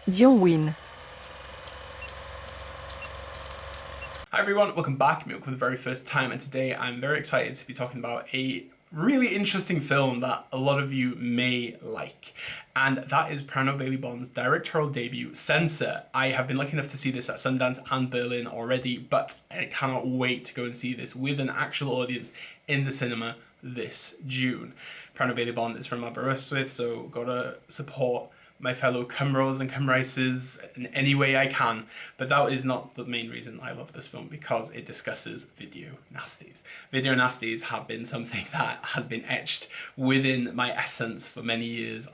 Dion win. Hi everyone, welcome back. Milk for the very first time, and today I'm very excited to be talking about a really interesting film that a lot of you may like, and that is Prano Bailey Bond's directorial debut, Censor. I have been lucky enough to see this at Sundance and Berlin already, but I cannot wait to go and see this with an actual audience in the cinema this June. Prano Bailey Bond is from Aberystwyth, so gotta support my fellow Cymros and Cymraises in any way I can, but that is not the main reason I love this film, because it discusses video nasties. Video nasties have been something that has been etched within my essence for many years.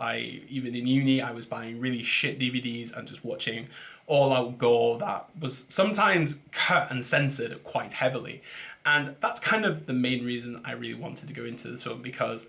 Even in uni, I was buying really shit DVDs and just watching all-out gore that was sometimes cut and censored quite heavily. And that's kind of the main reason I really wanted to go into this film, because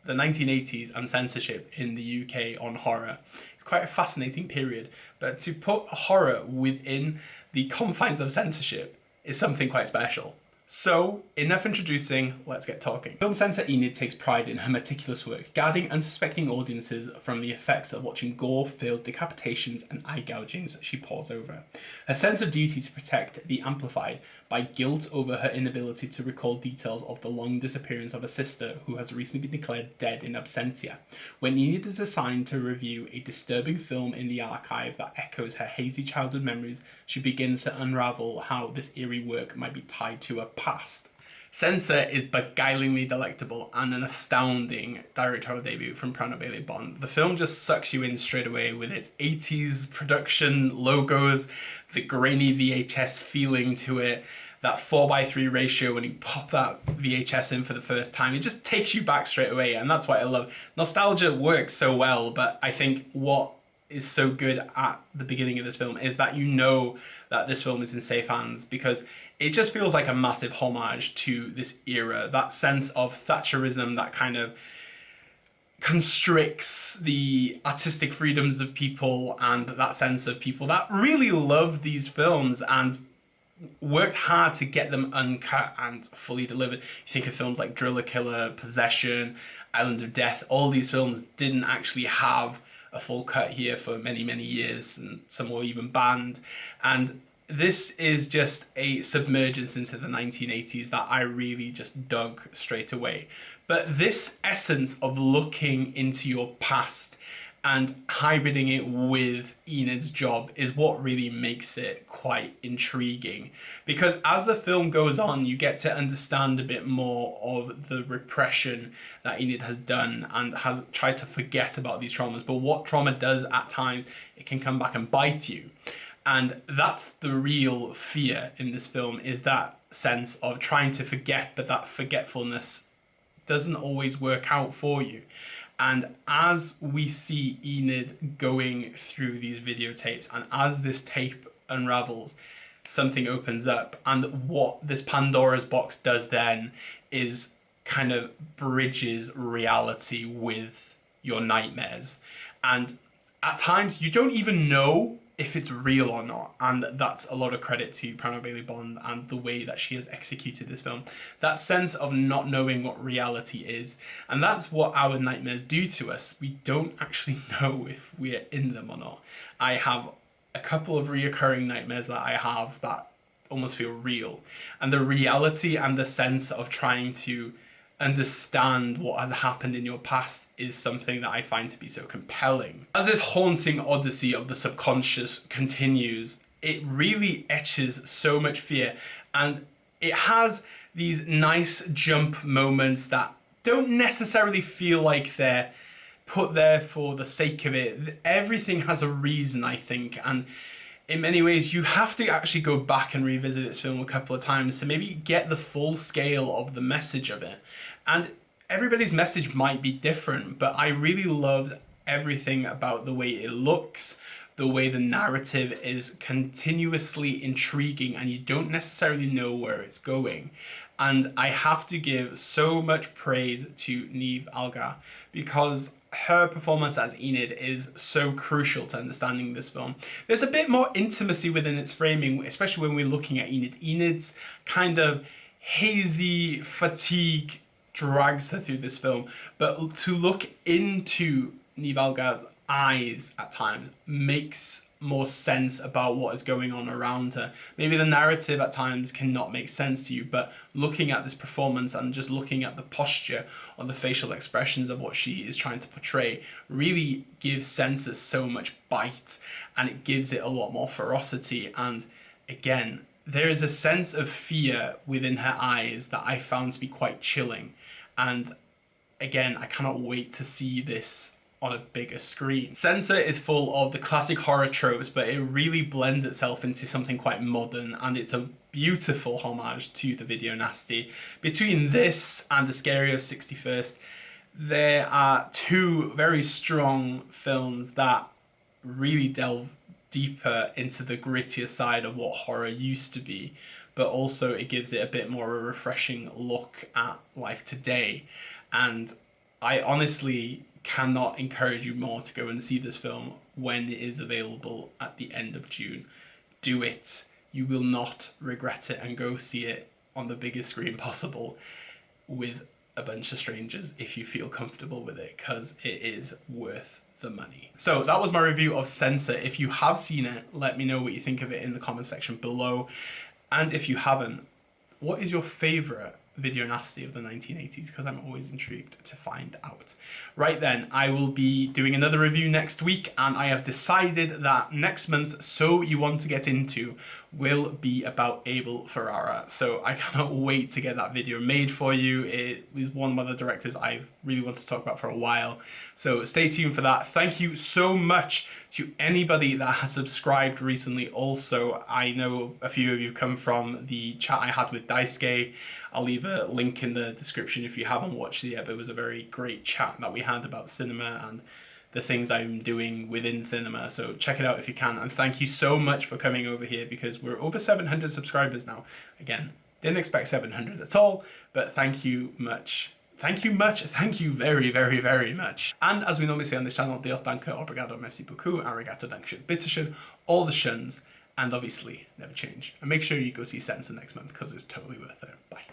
the 1980s and censorship in the UK on horror is quite a fascinating period, but to put horror within the confines of censorship is something quite special. So, enough introducing, let's get talking. Film censor Enid takes pride in her meticulous work, guarding unsuspecting audiences from the effects of watching gore-filled decapitations and eye gougings she pores over. Her sense of duty to protect the amplified by guilt over her inability to recall details of the long disappearance of a sister who has recently been declared dead in absentia. When Enid is assigned to review a disturbing film in the archive that echoes her hazy childhood memories, she begins to unravel how this eerie work might be tied to her past. Censor is beguilingly delectable and an astounding directorial debut from Prano Bailey Bond. The film just sucks you in straight away with its 80s production logos, the grainy VHS feeling to it, that 4:3 ratio when you pop that VHS in for the first time. It just takes you back straight away, and that's what I love. Nostalgia works so well, but I think what is so good at the beginning of this film is that you know that this film is in safe hands, because it just feels like a massive homage to this era. That sense of Thatcherism that kind of constricts the artistic freedoms of people, and that sense of people that really love these films and worked hard to get them uncut and fully delivered. You think of films like Driller Killer, Possession, Island of Death. All these films didn't actually have a full cut here for many, many years, and some were even banned. And this is just a submergence into the 1980s that I really just dug straight away. But this essence of looking into your past and hybriding it with Enid's job is what really makes it quite intriguing, because as the film goes on you get to understand a bit more of the repression that Enid has done and has tried to forget about these traumas, but what trauma does at times, it can come back and bite you. And that's the real fear in this film, is that sense of trying to forget, but that forgetfulness doesn't always work out for you. And as we see Enid going through these videotapes, and as this tape unravels, something opens up. And what this Pandora's box does then is kind of bridges reality with your nightmares. And at times you don't even know if it's real or not, and that's a lot of credit to Prano Bailey Bond and the way that she has executed this film. That sense of not knowing what reality is, and that's what our nightmares do to us. We don't actually know if we're in them or not. I have a couple of reoccurring nightmares that I have that almost feel real, and the reality and the sense of trying to understand what has happened in your past is something that I find to be so compelling. As this haunting odyssey of the subconscious continues, it really etches so much fear, and it has these nice jump moments that don't necessarily feel like they're put there for the sake of it. Everything has a reason, I think, and in many ways you have to actually go back and revisit this film a couple of times to maybe get the full scale of the message of it. And everybody's message might be different, but I really loved everything about the way it looks, the way the narrative is continuously intriguing and you don't necessarily know where it's going. And I have to give so much praise to Niamh Algar, because her performance as Enid is so crucial to understanding this film. There's a bit more intimacy within its framing, especially when we're looking at Enid. Enid's kind of hazy fatigue drags her through this film, but to look into Niamh Algar's eyes at times makes more sense about what is going on around her. Maybe the narrative at times cannot make sense to you, but looking at this performance and just looking at the posture or the facial expressions of what she is trying to portray really gives Censor so much bite, and it gives it a lot more ferocity. And again, there is a sense of fear within her eyes that I found to be quite chilling. And again, I cannot wait to see this on a bigger screen. Censor is full of the classic horror tropes, but it really blends itself into something quite modern, and it's a beautiful homage to the video nasty. Between this and The Scary of 61st, there are two very strong films that really delve deeper into the grittier side of what horror used to be, but also it gives it a bit more of a refreshing look at life today. And I honestly cannot encourage you more to go and see this film when it is available at the end of June. Do it. You will not regret it, and go see it on the biggest screen possible with a bunch of strangers if you feel comfortable with it, because it is worth the money. So that was my review of Censor. If you have seen it, let me know what you think of it in the comment section below. And if you haven't, what is your favourite video nasty of the 1980s? Because I'm always intrigued to find out. Right then, I will be doing another review next week, and I have decided that next month's So You Want to Get Into will be about Abel Ferrara. So I cannot wait to get that video made for you. It is one of the directors I've really wanted to talk about for a while. So stay tuned for that. Thank you so much to anybody that has subscribed recently. Also, I know a few of you come from the chat I had with Daisuke. I'll leave a link in the description if you haven't watched it yet, but it was a very great chat that we had about cinema and the things I'm doing within cinema. So check it out if you can. And thank you so much for coming over here, because we're over 700 subscribers now. Again, didn't expect 700 at all, but thank you much. Thank you much. Thank you very, very, very much. And as we normally say on this channel, Dios, danke, obrigado, merci beaucoup, arigato, dankeschön, bitteschön, all the shuns, and obviously never change. And make sure you go see Censor next month, because it's totally worth it. Bye.